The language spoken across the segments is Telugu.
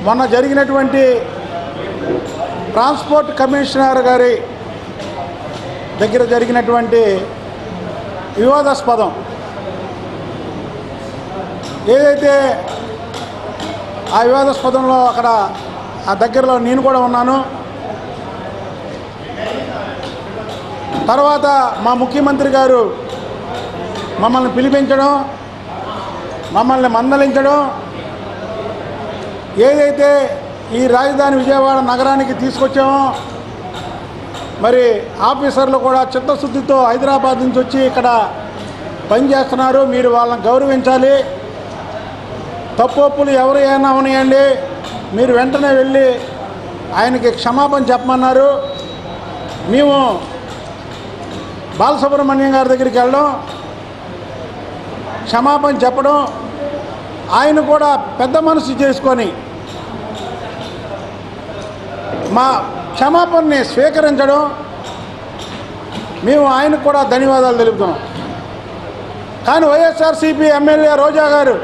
మొన్న జరిగినటువంటి ట్రాన్స్పోర్ట్ కమిషనర్ గారి దగ్గర జరిగినటువంటి వివాదాస్పదం ఏదైతే ఆ వివాదాస్పదంలో అక్కడ ఆ దగ్గరలో నేను కూడా ఉన్నాను. తర్వాత మా ముఖ్యమంత్రి గారు మమ్మల్ని పిలిపించడం, మమ్మల్ని మందలించడం, ఏదైతే ఈ రాజధాని విజయవాడ నగరానికి తీసుకొచ్చామో మరి ఆఫీసర్లు కూడా చిత్తశుద్ధితో హైదరాబాద్ నుంచి వచ్చి ఇక్కడ పనిచేస్తున్నారు, మీరు వాళ్ళని గౌరవించాలి, తప్పులు ఎవరు ఏమైనా ఉన్నాయండి, మీరు వెంటనే వెళ్ళి ఆయనకి క్షమాపణ చెప్పమన్నారు. మేము బాలసుబ్రహ్మణ్యం గారి దగ్గరికి వెళ్ళడం, క్షమాపణ చెప్పడం, ఆయన కూడా పెద్ద మనసు చేసుకొని మా క్షమాపణని స్వీకరించడం, మేము ఆయనకు కూడా ధన్యవాదాలు తెలుపుతున్నాం. కానీ వైఎస్ఆర్సీపీ ఎమ్మెల్యే రోజా గారు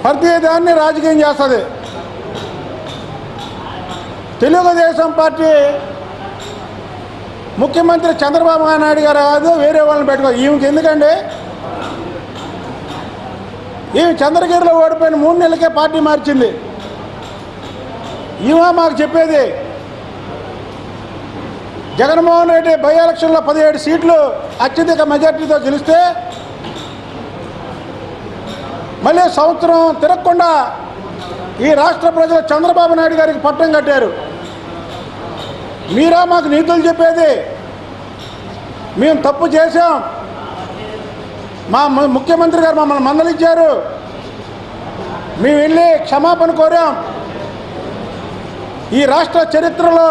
ప్రతిదాన్ని రాజకీయం చేస్తుంది. తెలుగుదేశం పార్టీ ముఖ్యమంత్రి చంద్రబాబు నాయుడు గారు కాదు, వేరే వాళ్ళని పెట్టుకో. ఈమెకి ఎందుకండి? ఈమె చంద్రగిరిలో ఓడిపోయిన 3 నెలలకే పార్టీ మార్చింది. ఈమె మాకు చెప్పేది జగన్మోహన్ రెడ్డి బై ఎలక్షన్లో 17 సీట్లు అత్యధిక మెజార్టీతో గెలిస్తే మళ్ళీ సంవత్సరం తిరగకుండా ఈ రాష్ట్ర ప్రజలు చంద్రబాబు నాయుడు గారికి పట్టం కట్టారు. మీరా మాకు నీతులు చెప్పేది? మేము తప్పు చేశాం, మా ముఖ్యమంత్రి గారు మమ్మల్ని మందలించారు, మేము వెళ్ళి క్షమాపణ కోరాం. ఈ రాష్ట్ర చరిత్రలో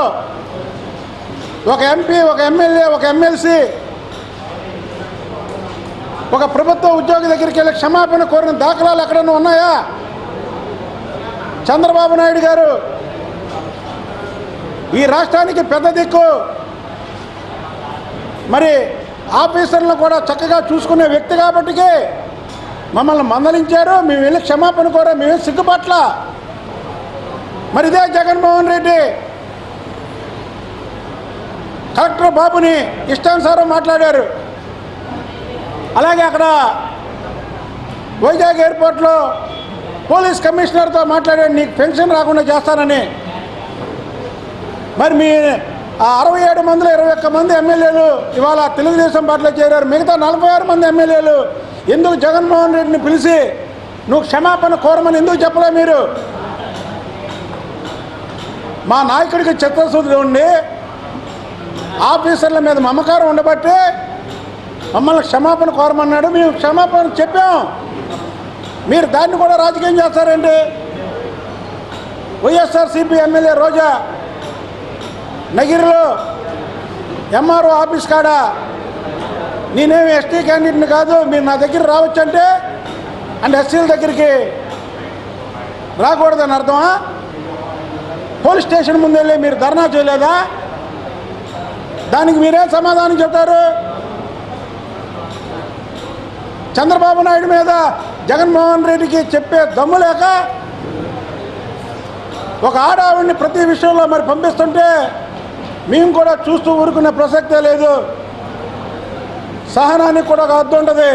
ఒక ఎంపీ, ఒక ఎమ్మెల్యే, ఒక ఎమ్మెల్సీ, ఒక ప్రభుత్వ ఉద్యోగి దగ్గరికి వెళ్ళి క్షమాపణ కోరిన దాఖలాలు ఎక్కడన్నా ఉన్నాయా? చంద్రబాబు నాయుడు గారు ఈ రాష్ట్రానికి పెద్ద దిక్కు, మరి ఆఫీసర్లను కూడా చక్కగా చూసుకునే వ్యక్తి కాబట్టికి మమ్మల్ని మందలించారు, మేము వెళ్ళి క్షమాపణ కోరాం, మేమేం సిగ్గుపట్ల. మరి ఇదే జగన్మోహన్ రెడ్డి కలెక్టర్ బాబుని ఇష్టానుసారం మాట్లాడారు. అలాగే అక్కడ వైజాగ్ ఎయిర్పోర్ట్లో పోలీస్ కమిషనర్తో మాట్లాడాడు, నీకు పెన్షన్ రాకుండా చేస్తానని. మరి మీ 67 మందిలో 21 మంది ఎమ్మెల్యేలు ఇవాళ తెలుగుదేశం పార్టీలో చేరారు. మిగతా 46 మంది ఎమ్మెల్యేలు ఎందుకు జగన్మోహన్ రెడ్డిని పిలిచి నువ్వు క్షమాపణ కోరమని ఎందుకు చెప్పలే? మీరు మా నాయకుడికి చిత్తశుద్ధి ఉండి ఆఫీసర్ల మీద మమకారం ఉండబట్టి మమ్మల్ని క్షమాపణ కోరమన్నాడు, మేము క్షమాపణ చెప్పాం. మీరు దాన్ని కూడా రాజకీయం చేస్తారండి. వైఎస్ఆర్సీపీ ఎమ్మెల్యే రోజా నగిరిలో ఎంఆర్ఓ ఆఫీస్ కాడ నేనేమి ఎస్టీ క్యాండిడేట్ని కాదు, మీరు నా దగ్గర రావచ్చంటే ఎస్సీల దగ్గరికి రాకూడదని అర్థమా? పోలీస్ స్టేషన్ ముందు వెళ్ళి మీరు ధర్నా చేయలేదా? దానికి మీరేం సమాధానం చెప్తారు? చంద్రబాబు నాయుడు మీద జగన్మోహన్ రెడ్డికి చెప్పే దమ్ము లేక ఒక ఆడావిడిని ప్రతి విషయంలో మరి పంపిస్తుంటే మేము కూడా చూస్తూ ఊరుకునే ప్రసక్తే లేదు. సహనానికి కూడా ఒక అర్థం ఉంటుంది.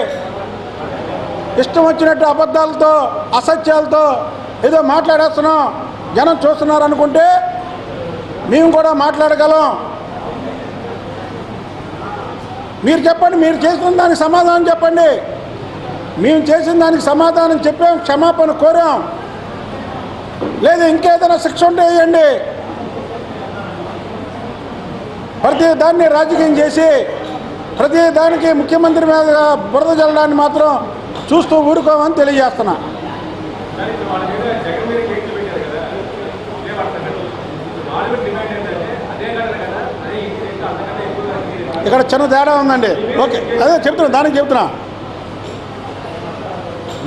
ఇష్టం వచ్చినట్టు అబద్ధాలతో, అసత్యాలతో ఏదో మాట్లాడేస్తున్నాం, జనం చూస్తున్నారు అనుకుంటే మేము కూడా మాట్లాడగలం. మీరు చెప్పండి, మీరు చేసిన దానికి సమాధానం చెప్పండి. మేము చేసిన దానికి సమాధానం చెప్పాం, క్షమాపణ కోరాం. లేదు ఇంకేదైనా శిక్ష ఉంటే వేయండి. ప్రతి దాన్ని రాజకీయం చేసి ప్రతి దానికి ముఖ్యమంత్రి మీద బురద జల్లడాన్ని మాత్రం చూస్తూ ఊరుకోమని తెలియజేస్తున్నా. ఇక్కడ చిన్న తేడా ఉందండి. ఓకే, అదే చెప్తున్నా, దానికి చెప్తున్నా.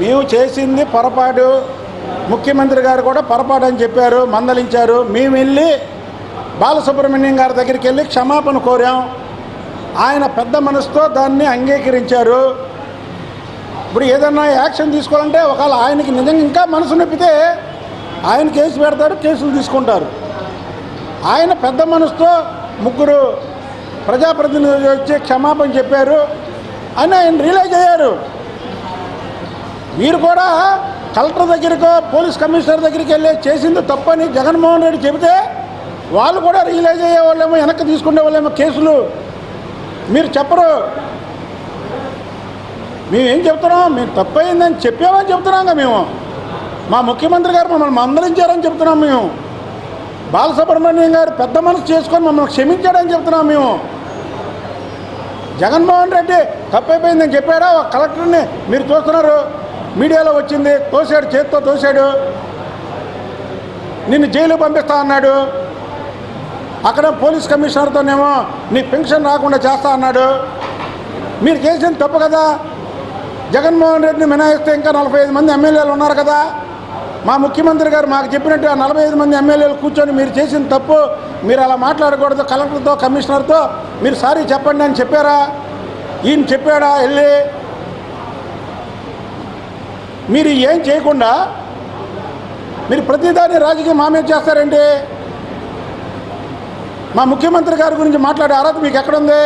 మేము చేసింది పొరపాటు, ముఖ్యమంత్రి గారు కూడా పొరపాటు అని చెప్పారు, మందలించారు. మేము వెళ్ళి బాలసుబ్రహ్మణ్యం గారి దగ్గరికి వెళ్ళి క్షమాపణ కోరాం. ఆయన పెద్ద మనసుతో దాన్ని అంగీకరించారు. ఇప్పుడు ఏదన్నా యాక్షన్ తీసుకోవాలంటే ఒకవేళ ఆయనకి నిజంగా ఇంకా మనసు నొప్పితే ఆయన కేసు పెడతారు, కేసులు తీసుకుంటారు. ఆయన పెద్ద మనసుతో ముగ్గురు ప్రజాప్రతినిధులు వచ్చి క్షమాపణ చెప్పారు అని ఆయన రియలైజ్ అయ్యారు. మీరు కూడా కలెక్టర్ దగ్గరికో పోలీస్ కమిషనర్ దగ్గరికి వెళ్ళి చేసింది తప్పని జగన్మోహన్ రెడ్డి చెబితే వాళ్ళు కూడా రియలైజ్ అయ్యే వాళ్ళేమో, వెనక్కి తీసుకునే వాళ్ళేమో కేసులు. మీరు చెప్పరు. మేమేం చెప్తున్నాం? మేము తప్పయిందని చెప్పామని చెప్తున్నాం. మేము మా ముఖ్యమంత్రి గారు మమ్మల్ని మందలించారని చెప్తున్నాం. మేము బాలసుబ్రహ్మణ్యం గారు పెద్ద మనసు చేసుకొని మమ్మల్ని క్షమించాడని చెప్తున్నాం. మేము జగన్మోహన్ రెడ్డి తప్పైపోయిందని చెప్పాడా? కలెక్టర్ని మీరు చూస్తున్నారు, మీడియాలో వచ్చింది, తోసాడు, చేతితో తోసాడు, నిన్ను జైలు పంపిస్తా అన్నాడు. అక్కడ పోలీస్ కమిషనర్తోనేమో నీ పెన్షన్ రాకుండా చేస్తా అన్నాడు. మీరు చేసింది తప్పు కదా. జగన్మోహన్ రెడ్డిని మినహాయిస్తే ఇంకా 45 మంది ఎమ్మెల్యేలు ఉన్నారు కదా. మా ముఖ్యమంత్రి గారు మాకు చెప్పినట్టు 45 మంది ఎమ్మెల్యేలు కూర్చొని మీరు చేసిన తప్పు, మీరు అలా మాట్లాడకూడదు, కలెక్టర్తో కమిషనర్తో మీరు సారీ చెప్పండి అని చెప్పారా? ఈయన చెప్పాడా? వెళ్ళి మీరు ఏం చేయకుండా మీరు ప్రతిదాన్ని రాజకీయం మామే చేస్తారండి. మా ముఖ్యమంత్రి గారి గురించి మాట్లాడే అర్హత మీకు ఎక్కడుంది?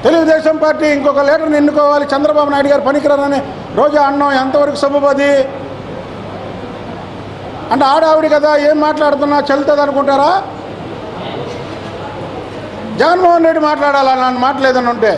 తెలుగుదేశం పార్టీ ఇంకొక లీడర్ని ఎన్నుకోవాలి, చంద్రబాబు నాయుడు గారు పనికిరారని రోజా అన్నం ఎంతవరకు సబబది? అంటే ఆడావిడి కదా, ఏం మాట్లాడుతున్నా చెల్లుతుంది అనుకుంటారా? జగన్మోహన్ రెడ్డి మాట్లాడాలని మాట్లాడలేదని ఉంటే